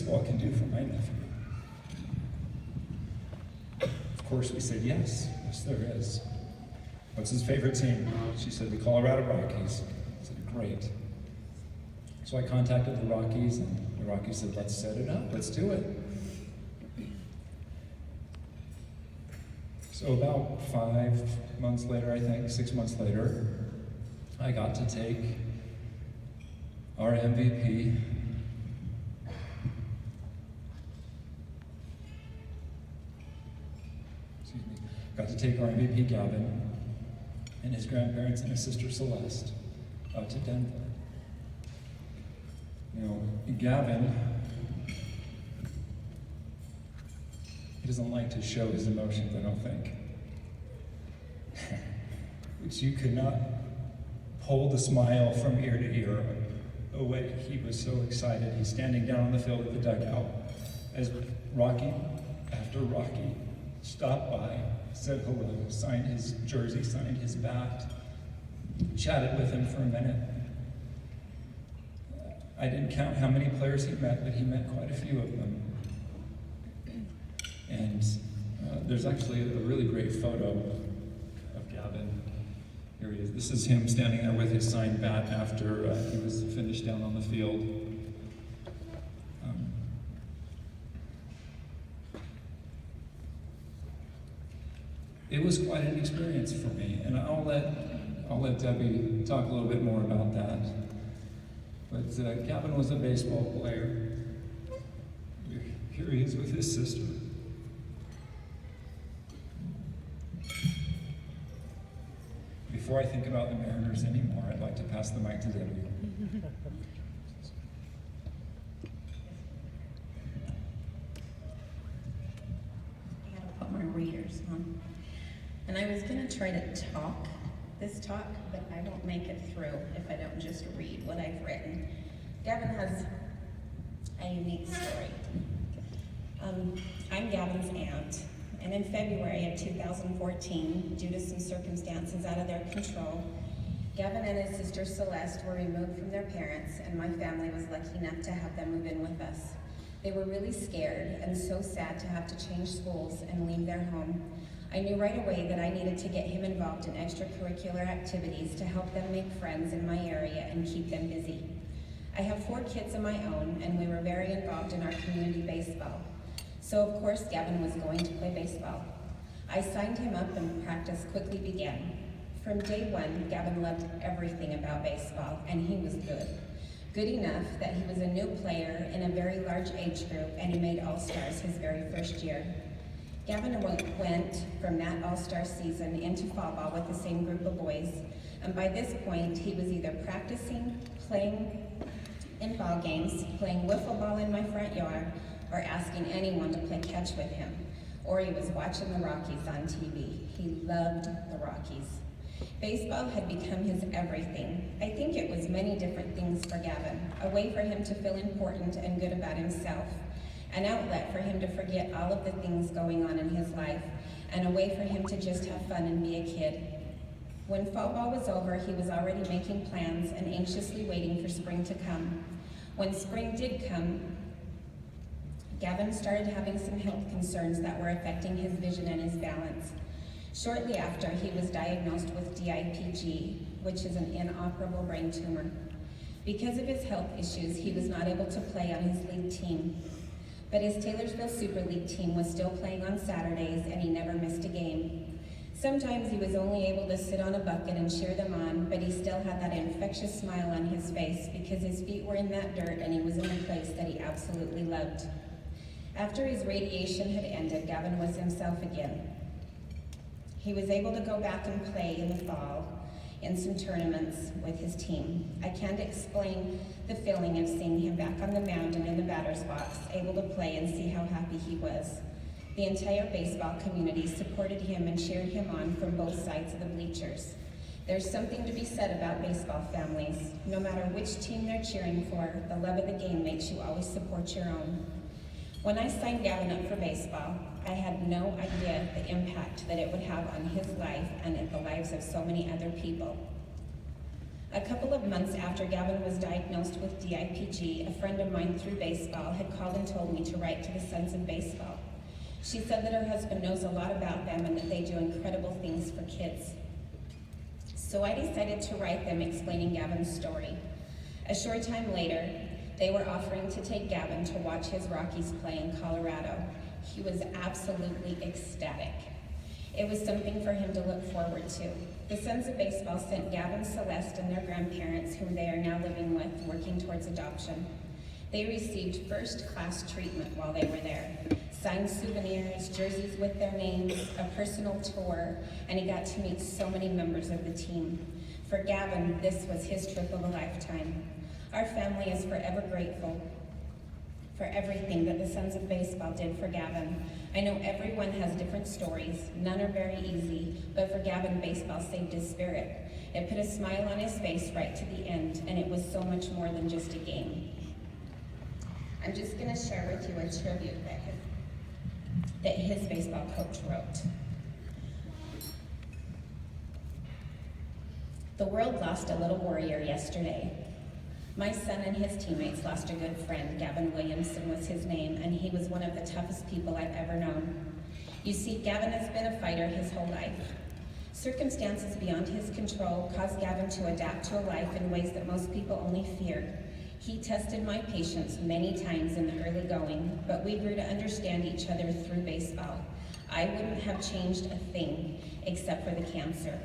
baseball can do for my nephew? Of course, we said yes. Yes, there is. What's his favorite team? She said the Colorado Rockies. I said, great. So I contacted the Rockies, and the Rockies said, let's set it up, let's do it. So about 5 months later, I think, 6 months later, I got to take our MVP, Gavin, and his grandparents and his sister Celeste out to Denver. You know, Gavin, he doesn't like to show his emotions, I don't think. Which you could not pull the smile from ear to ear away. He was so excited. He's standing down on the field at the dugout as Rocky after Rocky stopped by, said hello, signed his jersey, signed his bat, chatted with him for a minute. I didn't count how many players he met, but he met quite a few of them. And there's actually a really great photo of Gavin. Here he is. This is him standing there with his signed bat after he was finished down on the field. It was quite an experience for me, and I'll let Debbie talk a little bit more about that. But Gavin was a baseball player. Here he is with his sister. Before I think about the Mariners anymore, I'd like to pass the mic to Debbie. I gotta put my readers on. And I was gonna try to talk this talk, but I won't make it through if I don't just read what I've written. Gavin has a unique story. I'm Gavin's aunt, and in February of 2014, due to some circumstances out of their control, Gavin and his sister Celeste were removed from their parents, and my family was lucky enough to have them move in with us. They were really scared and so sad to have to change schools and leave their home. I knew right away that I needed to get him involved in extracurricular activities to help them make friends in my area and keep them busy. I have 4 kids of my own, and we were very involved in our community baseball. So of course Gavin was going to play baseball. I signed him up and practice quickly began. From day one, Gavin loved everything about baseball, and he was good. Good enough that he was a new player in a very large age group, and he made All-Stars his very first year. Gavin went from that All-Star season into fall ball with the same group of boys, and by this point, he was either practicing, playing in ball games, playing wiffle ball in my front yard, or asking anyone to play catch with him, or he was watching the Rockies on TV. He loved the Rockies. Baseball had become his everything. I think it was many different things for Gavin, a way for him to feel important and good about himself, an outlet for him to forget all of the things going on in his life, and a way for him to just have fun and be a kid. When fall ball was over, he was already making plans and anxiously waiting for spring to come. When spring did come, Gavin started having some health concerns that were affecting his vision and his balance. Shortly after, he was diagnosed with DIPG, which is an inoperable brain tumor. Because of his health issues, he was not able to play on his league team. But his Taylorsville Super League team was still playing on Saturdays, and he never missed a game. Sometimes he was only able to sit on a bucket and cheer them on, but he still had that infectious smile on his face because his feet were in that dirt and he was in a place that he absolutely loved. After his radiation had ended, Gavin was himself again. He was able to go back and play in the fall in some tournaments with his team. I can't explain the feeling of seeing him back on the mound and in the batter's box, able to play and see how happy he was. The entire baseball community supported him and cheered him on from both sides of the bleachers. There's something to be said about baseball families. No matter which team they're cheering for, the love of the game makes you always support your own. When I signed Gavin up for baseball, I had no idea the impact that it would have on his life and the lives of so many other people. A couple of months after Gavin was diagnosed with DIPG, a friend of mine through baseball had called and told me to write to the Sons of Baseball. She said that her husband knows a lot about them and that they do incredible things for kids. So I decided to write them explaining Gavins' story. A short time later, they were offering to take Gavin to watch his Rockies play in Colorado. He was absolutely ecstatic. It was something for him to look forward to. The Sons of Baseball sent Gavin, Celeste, and their grandparents, whom they are now living with, working towards adoption. They received first-class treatment while they were there. Signed souvenirs, jerseys with their names, a personal tour, and he got to meet so many members of the team. For Gavin, this was his trip of a lifetime. Our family is forever grateful for everything that the Sons of Baseball did for Gavin. I know everyone has different stories, none are very easy, but for Gavin, baseball saved his spirit. It put a smile on his face right to the end, and it was so much more than just a game. I'm just gonna share with you a tribute that his baseball coach wrote. The world lost a little warrior yesterday. My son and his teammates lost a good friend. Gavin Williamson was his name, and he was one of the toughest people I've ever known. You see, Gavin has been a fighter his whole life. Circumstances beyond his control caused Gavin to adapt to a life in ways that most people only fear. He tested my patience many times in the early going, but we grew to understand each other through baseball. I wouldn't have changed a thing except for the cancer.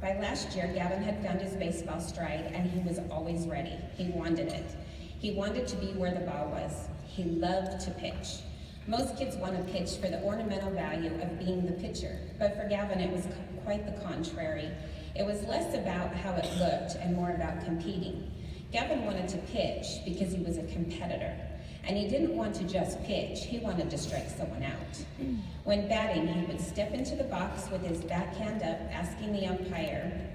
By last year, Gavin had found his baseball stride, and he was always ready. He wanted it. He wanted to be where the ball was. He loved to pitch. Most kids want to pitch for the ornamental value of being the pitcher, but for Gavin, it was quite the contrary. It was less about how it looked and more about competing. Gavin wanted to pitch because he was a competitor, and he didn't want to just pitch, he wanted to strike someone out. When batting, he would step into the box with his backhand up, asking the umpire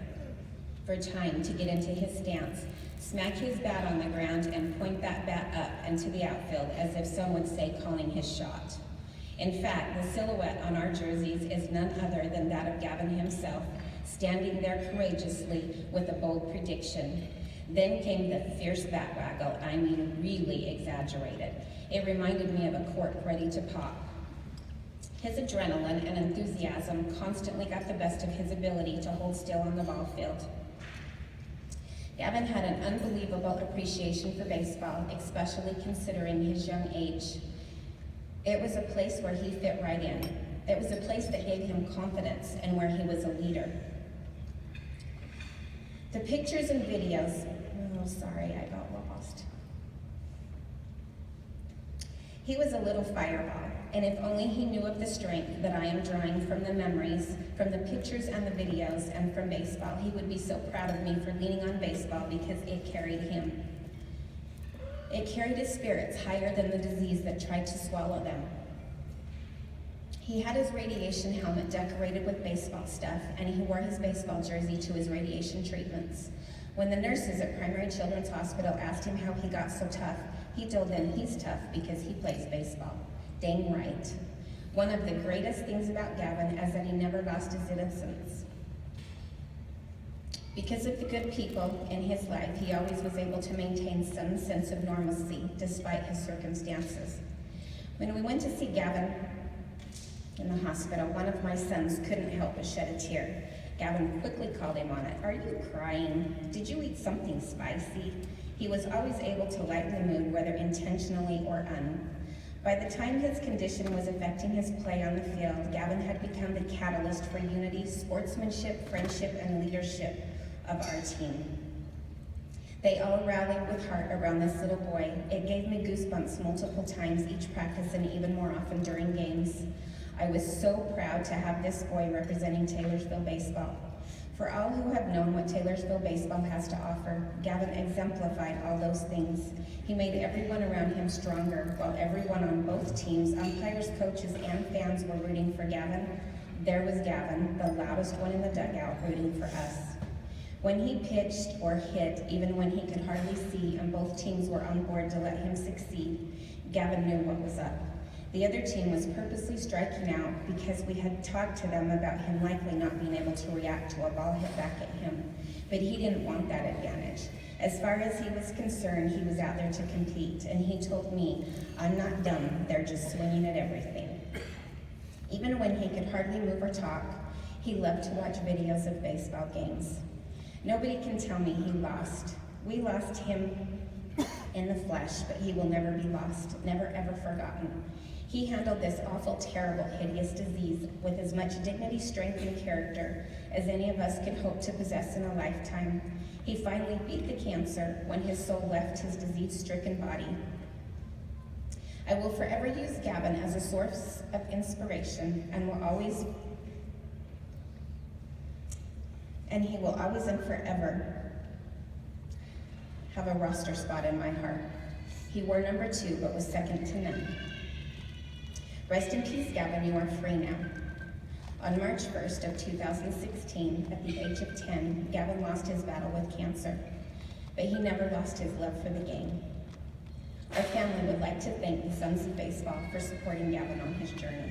for time to get into his stance, smack his bat on the ground, and point that bat up into the outfield as if some would say calling his shot. In fact, the silhouette on our jerseys is none other than that of Gavin himself, standing there courageously with a bold prediction. Then came the fierce bat waggle, I mean really exaggerated. It reminded me of a cork ready to pop. His adrenaline and enthusiasm constantly got the best of his ability to hold still on the ball field. Gavin had an unbelievable appreciation for baseball, especially considering his young age. It was a place where he fit right in. It was a place that gave him confidence and where he was a leader. The pictures and videos, oh sorry, I got lost. He was a little fireball, and if only he knew of the strength that I am drawing from the memories, from the pictures and the videos, and from baseball, he would be so proud of me for leaning on baseball because it carried him. It carried his spirits higher than the disease that tried to swallow them. He had his radiation helmet decorated with baseball stuff, and he wore his baseball jersey to his radiation treatments. When the nurses at Primary Children's Hospital asked him how he got so tough, he told them he's tough because he plays baseball. Dang right. One of the greatest things about Gavin is that he never lost his innocence. Because of the good people in his life, he always was able to maintain some sense of normalcy despite his circumstances. When we went to see Gavin in the hospital, one of my sons couldn't help but shed a tear. Gavin quickly called him on it. Are you crying? Did you eat something spicy? He was always able to lighten the mood, whether intentionally or un. By the time his condition was affecting his play on the field, Gavin had become the catalyst for unity, sportsmanship, friendship, and leadership of our team. They all rallied with heart around this little boy. It gave me goosebumps multiple times each practice and even more often during games. I was so proud to have this boy representing Taylorsville baseball. For all who have known what Taylorsville baseball has to offer, Gavin exemplified all those things. He made everyone around him stronger, while everyone on both teams, umpires, coaches, and fans were rooting for Gavin. There was Gavin, the loudest one in the dugout, rooting for us. When he pitched or hit, even when he could hardly see and both teams were on board to let him succeed, Gavin knew what was up. The other team was purposely striking out because we had talked to them about him likely not being able to react to a ball hit back at him, but he didn't want that advantage. As far as he was concerned, he was out there to compete, and he told me, "I'm not dumb, they're just swinging at everything." Even when he could hardly move or talk, he loved to watch videos of baseball games. Nobody can tell me he lost. We lost him in the flesh, but he will never be lost, never ever forgotten. He handled this awful, terrible, hideous disease with as much dignity, strength, and character as any of us could hope to possess in a lifetime. He finally beat the cancer when his soul left his disease-stricken body. I will forever use Gavin as a source of inspiration and he will always and forever have a roster spot in my heart. He wore number 2, but was second to none. Rest in peace, Gavin, you are free now. On March 1st of 2016, at the age of 10, Gavin lost his battle with cancer, but he never lost his love for the game. Our family would like to thank the Sons of Baseball for supporting Gavin on his journey.